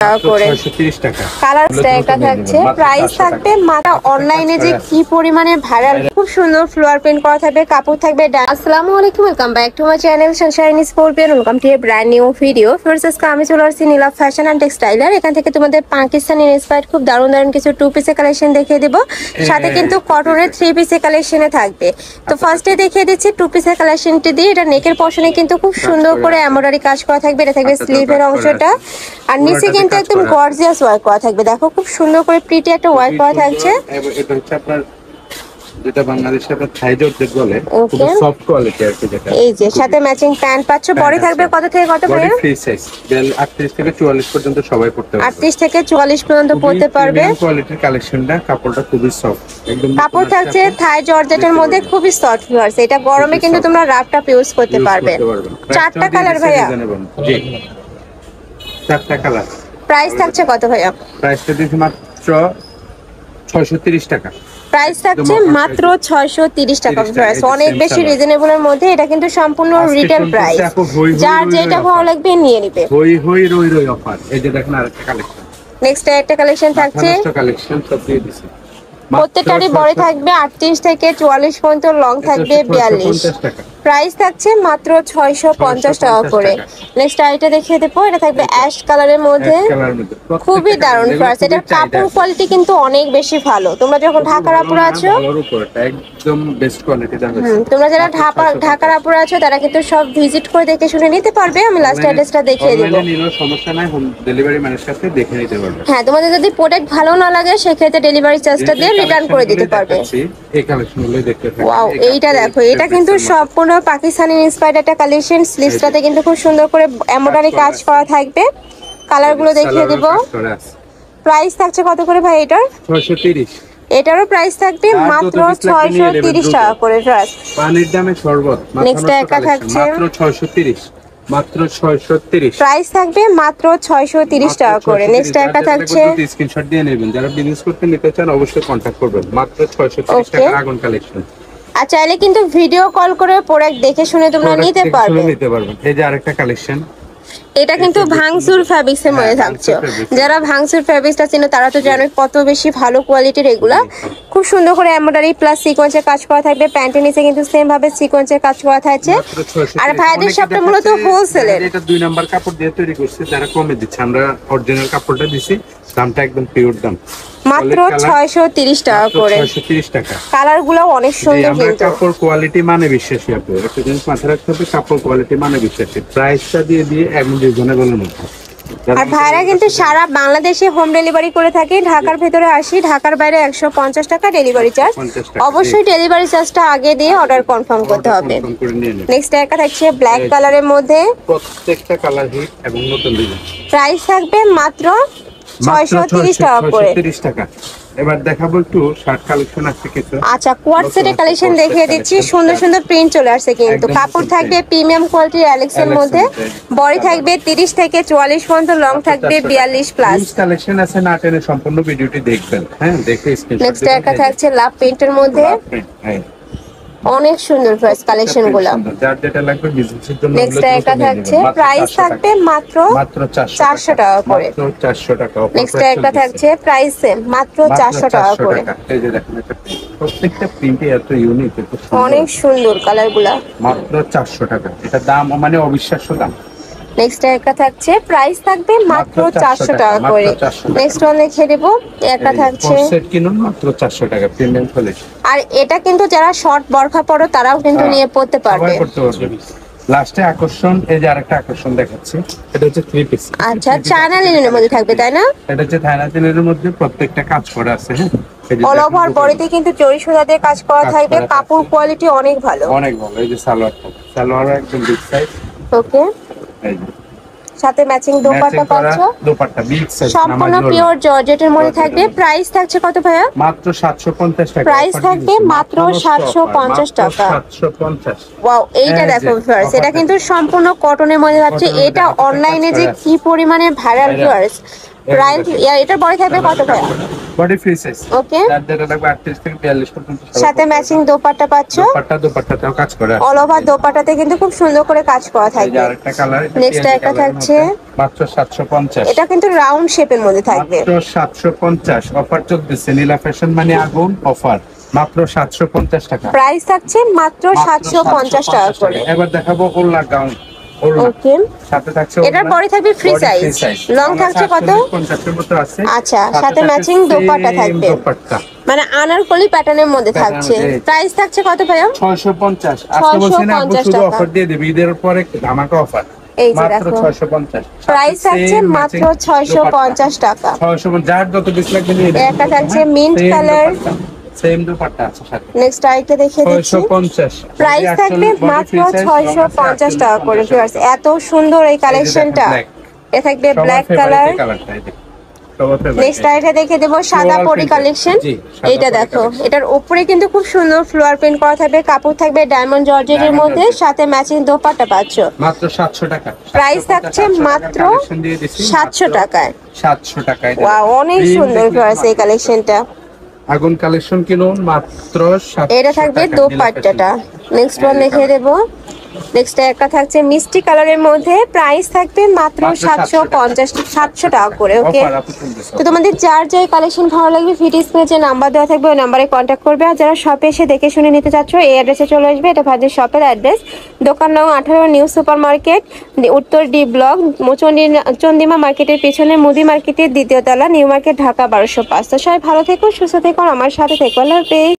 করে 630 টাকা কালার স্ট্যাকটা থাকছে। প্রাইস থাকবে মাত্র অনলাইনে যে কি পরিমাণে ভাইরাল, খুব সুন্দর ফ্লোয়ার প্রিন্ট করা থাকবে, কাপড় থাকবে। আসসালামু আলাইকুম, welcome back to my channel Sunshine scorpion. Welcome to A brand new video. First আজকে আমি চলে আসছি নীলা ফ্যাশন অ্যান্ড টেক্সটাইলার। এখান থেকে তোমাদের পাকিস্তানি ইন্সপায়ার্ড খুব দারুণ দারুণ কিছু টু পিসের কালেকশন দেখিয়ে দেবো, সাথে কিন্তু কটনের থ্রি পিসের কালেকশনে থাকবে। তো ফার্স্টে দেখিয়ে দিচ্ছি টু পিসের কালেকশনটি দিয়ে। এটা নেকের পশনে কিন্তু খুব সুন্দর করে এমব্রয়ডারি কাজ করা থাকবে। এটা থাকবে স্লিভের অংশটা, আর নিচে কিন্তু একদম গর্জিয়াস ওয়ার্ক করা থাকবে। দেখো খুব সুন্দর করে প্রিটি একটা ওয়ার্ক করা থাকছে। এটা হচ্ছে আপনার যেটা বাংলাদেশে আপনার থাই জর্জেট বলে, খুব সফট কোয়ালিটি আর কি। যেটা এই যে সাথে ম্যাচিং প্যান্ট পাচ্ছ। বডি থাকবে কত থেকে কত পর্যন্ত? ফ্রি সাইজ 38 থেকে 44 পর্যন্ত সবাই পড়তে পারবে। 38 থেকে 44 পর্যন্ত পড়তে পারবে। কোয়ালিটির কালেকশনটা, কাপড়টা খুবই সফট একদম। কাপড় থাকছে থাই জর্জেটের মধ্যে, খুবই সফট ফ্লোয়ার্স। এটা গরমে কিন্তু তোমরা রাফ টাপ ইউজ করতে পারবে। চারটা কালার ভাইয়া? জি, চারটা কালার। প্রাইস থাকছে কত ভাইয়া? প্রাইসটা দিচ্ছি মাত্র 630 টাকা। প্রাইস থাকছে মাত্র 630 টাকা। প্রাইস অনেক বেশি রিজনেবলের মধ্যে। এটা কিন্তু সম্পূর্ণ রিটেল প্রাইস, যার যেটা ভালো লাগবে নিয়ে নিবে। হই হই রই রই অফার। এই যে দেখেন আরেকটা কালেকশন। নেক্সট একটা কালেকশন থাকছে। কালেকশন সব দিয়ে দিছি। প্রত্যেকটারই বড় থাকবে 38 থেকে 44 পর্যন্ত, লং থাকবে 42। প্রাইস থাকছে মাত্র 650 টাকা করে। নেক্সট আইটা দেখিয়ে দেবো। এটা থাকবে অ্যাশ কালারের মধ্যে, খুবই দারুণ প্রাইস। এটার কাপড় কোয়ালিটি কিন্তু অনেক বেশি ভালো। তোমরা যখন ঢাকার আপুরা আছো, একদম বেস্ট কোয়ালিটি দাম। তোমরা যারা ঢাকার আপুরা আছো তারা কিন্তু সব ভিজিট করে দেখে শুনে নিতে পারবে। আমি লাস্ট অ্যাড্রেসটা দেখিয়ে দেব। সমস্যা নাই, হোম ডেলিভারি ম্যানের সাথে দেখে নিতে পারবে। হ্যাঁ, তোমাদের যদি প্রোডাক্ট ভালো না লাগে সেক্ষেত্রে ডেলিভারি চার্জটা দিয়ে রিটার্ন করে দিতে পারবে। এই কালেকশনগুলো দেখতে থাকুন। ওয়াও, এইটা দেখো, এটা কিন্তু সম্পূর্ণ পাকিস্তানি ইন্সপায়ার্ড একটা কালেকশন। স্লিভসটাতে কিন্তু খুব সুন্দর করে এমব্রয়ডারি কাজ করা থাকবে। কালারগুলো দেখিয়ে দেব। প্রাইস থাকছে কত করে ভাই এটার? 630। এটারও প্রাইস থাকবে মাত্র 630 টাকা করে। পানির দামে শরবত। নেক্সট একটা থাকছে মাত্র 630। মাত্র 630। প্রাইস থাকবে মাত্র 630 টাকা করে। নেক্সট একটা থাকছে। স্ক্রিনশট দিয়ে নেবেন। যারা বিজনেস করতে নিতে চান অবশ্যই কন্টাক্ট করবেন। মাত্র 630 টাকা আগুন কালেকশন। আর চাইলে কিন্তু ভিডিও কল করে প্রোডাক্ট দেখে শুনে তোমরা নিতে পারবে। এই যে আরেকটা কালেকশন। এটা কিন্তু ভাঙচুর ফ্যাব্রিক্স এর মধ্যে থাকছে। যারা ভাঙচুর ফ্যাব্রিক্সটা চিনো তারা তো জানো কত বেশি ভালো কোয়ালিটির এগুলা। খুব সুন্দর করে এমব্রয়ডারি প্লাস সিকোয়েন্সের কাজ করা থাকবে। প্যান্টের নিচে কিন্তু সেম ভাবে সিকোয়েন্সের কাজ করা থাকছে। আর ভাইদের শপটা মূলত হোলসেলের। এটা 2 নাম্বার কাপড় দিয়ে তৈরি করছে, যারা কমে দিচ্ছে। আমরা অরিজিনাল কাপড়টা দিছি, দামটা একদম পিওর দাম। মাত্র 630 টাকা করে। 630 টাকা। কালারগুলো অনেক সুন্দর কিন্তু। কাপড় কোয়ালিটি মানে বিশ্বাসী আপনি। একটা জিনিস মাথায় রাখতে হবে, কাপড় কোয়ালিটি মানে বিশ্বাসী। প্রাইসটা দিয়ে একদম রিজনেবলের মধ্যে। আর ভাইরা কিন্তু সারা বাংলাদেশে হোম ডেলিভারি করে থাকে। ঢাকার ভেতরে 80, ঢাকার বাইরে 150 টাকা ডেলিভারি চার্জ। অবশ্যই ডেলিভারি চার্জটা আগে দিয়ে অর্ডার কনফার্ম করতে হবে। নেক্সট একটা থাকছে ব্ল্যাক কালারের মধ্যে। প্রত্যেকটা কালার হিট এবং নতুন ডিজাইন। প্রাইস থাকবে মাত্র 630 টাকা করে। 630 টাকা। এবার দেখাবো একটু শার্ট কালেকশন আছে কিছু। আচ্ছা, কোয়ার্ড সেটের কালেকশন দেখিয়ে দিচ্ছি। সুন্দর সুন্দর প্রিন্ট চলে আসছে কিন্তু। কাপড় থাকবে প্রিমিয়াম কোয়ালিটির অ্যালেক্স এর মধ্যে। বডি থাকবে 30 থেকে 44 পর্যন্ত, লং থাকবে 42 প্লাস। কালেকশন আছে, না টেনে সম্পূর্ণ ভিডিওটি দেখবেন। হ্যাঁ, দেখে স্ক্রিনশট। নেক্সট একটা থাকছে লাভ প্রিন্টের মধ্যে। অনেক সুন্দর প্রাইস কালেকশনগুলো। যার যেটা লাগবে বিজনেসের জন্য। নেক্সট একটা থাকছে। প্রাইস থাকবে মাত্র 400 টাকা করে। মাত্র 400 টাকা। নেক্সট একটা থাকছে। প্রাইস সেম, মাত্র 400 টাকা করে। এই যে দেখেন, এটা প্রত্যেকটা প্রিন্টে এত ইউনিক, এত সুন্দর, অনেক সুন্দর কালারগুলো। মাত্র 400 টাকা। এটা দাম মানে অবিশ্বাস্য দাম। নেক্সট একটা থাকছে। প্রাইস থাকবে মাত্র 400 টাকা করে। নেক্সট ওয়ান দেখে দেব। একটা থাকছে সেট কিনুন মাত্র 400 টাকা, প্রিমিয়াম কোয়ালিটি। আর এটা কিন্তু যারা শর্ট বরখা পরো তারাও কিন্তু নিয়ে পড়তে পারবে। লাস্টে আকর্ষণ, এই যে আরেকটা আকর্ষণ দেখাচ্ছি। এটা হচ্ছে 3 পিস। আচ্ছা, চায়না লিনেনের মধ্যে থাকবে তাই না? এটা হচ্ছে চায়না লিনেনের মধ্যে, প্রত্যেকটা কাজ করা আছে। হ্যাঁ, অল ওভার বডিতে কিন্তু জরি সুতা দিয়ে কাজ করা থাকবে। কাপড় কোয়ালিটি অনেক ভালো, অনেক ভালো। এই যে সালোয়ার একদম বিগ সাইজ। ওকে, এই যে সাথে ম্যাচিং দোপাট্টা পাচ্ছ। দোপাট্টা বিগ সাইজ, সম্পূর্ণ পিওর জর্জেটের মধ্যে থাকবে। প্রাইস থাকছে কত ভাইয়া? মাত্র 750 টাকা। প্রাইস থাকবে মাত্র 750 টাকা। 750। ওয়াও, এইটা দেখো ভিউয়ার্স, এটা কিন্তু সম্পূর্ণ কটনের মধ্যে থাকছে। এটা অনলাইনে যে কি পরিমাণে ভাইরাল ভিউয়ার্স, প্রাইস এটার বডি থাকবে কত ভাই? Body free size. ওকে, যাদের লাগবে 38 থেকে 42 পর্যন্ত। সাথে ম্যাচিং দোপাট্টা পাচ্ছো। দোপাট্টাতেও কাজ করে। অল ওভার দোপাট্টাতে কিন্তু খুব সুন্দর করে কাজ করা এই যে থাকবে। আরেকটা কালার, নেক্সট একটা থাকছে মাত্র 750। এটা কিন্তু রাউন্ড শেপের মধ্যে থাকবে। মাত্র 750 অফার চলতেছে, নীলা ফ্যাশন মানে আগুন অফার, মাত্র 750 টাকা। প্রাইস থাকছে মাত্র 750 টাকা করে। এবার দেখাবো ওড়না গাউন। ওকে, সাথে থাকছে এটার বডি থাকবে ফ্রি সাইজ, লং থাকছে কত? 50 এর মতো আছে। আচ্ছা, সাথে ম্যাচিং দোপাট্টা থাকবে, দোপাট্টা মানে আনারকলি প্যাটার্নের মধ্যে থাকছে। প্রাইস থাকছে কত ভাইয়া? 650। আজকে বলছি না আপু শুধু অফার দিয়ে দেব, ঈদের পরে ধামাকা অফার। এই যে মাত্র দেখো 650। প্রাইস থাকছে মাত্র 650 টাকা। 650 যার যত বেশি লাগবে নিয়ে নেবেন। একটা থাকছে মিন্ট কালার, সেম দোপাট্টা আছে সাথে। নেক্সট আরেকটা দেখিয়ে দিচ্ছি। 650 প্রাইস থাকবে মাত্র 650 টাকা করে। ভিউয়ার্স, এত সুন্দর এই কালেকশনটা। এ থাকবে ব্ল্যাক কালার। নেক্সট আইটা দেখে দেবো সাদা পরি কালেকশন। এইটা দেখো, এটার উপরে কিন্তু খুব সুন্দর ফ্লোয়ার প্রিন্ট করা থাকবে, কাপড় থাকবে ডায়মন্ড জর্জেটের মধ্যে, সাথে ম্যাচিং দোপাট্টা পাচ্ছো মাত্র 700 টাকা। প্রাইস থাকছে মাত্র 700 টাকায়। 700 টাকায়। ওয়াও, অনেক সুন্দর ভিউয়ার্স এই কালেকশনটা। আগুন কালেকশন কিনুন মাত্র 700 এটা থাকবে দোপাট্টাটা। নেক্সট ওয়ান দেখিয়ে দেবো। নেক্সট একটা থাকছে মিষ্টি কালারের মধ্যে, প্রাইস থাকবে মাত্র 700 টাকা করে। ওকে, তো তোমাদের যার যে কালেকশন ভালো লাগবে ভিডিও স্ক্রিনে যে নাম্বার দেওয়া থাকবে ওই নাম্বারে কন্ট্যাক্ট করবে। আর যারা শপে এসে দেখে শুনে নিতে চাচ্ছ এই অ্যাড্রেসে চলে আসবে। এটা ভাইদের শপের অ্যাড্রেস, দোকান নং 18 নিউ সুপার মার্কেট, উত্তর ডি ব্লক, চন্দিমা মার্কেটের পিছনে মুদি মার্কেটের দ্বিতীয় তলা, নিউ মার্কেট, ঢাকা 1205। তো সবাই ভালো থেকো, সুস্থ থেকো, আমার সাথে থেকো। আল্লাহ হাফেজ।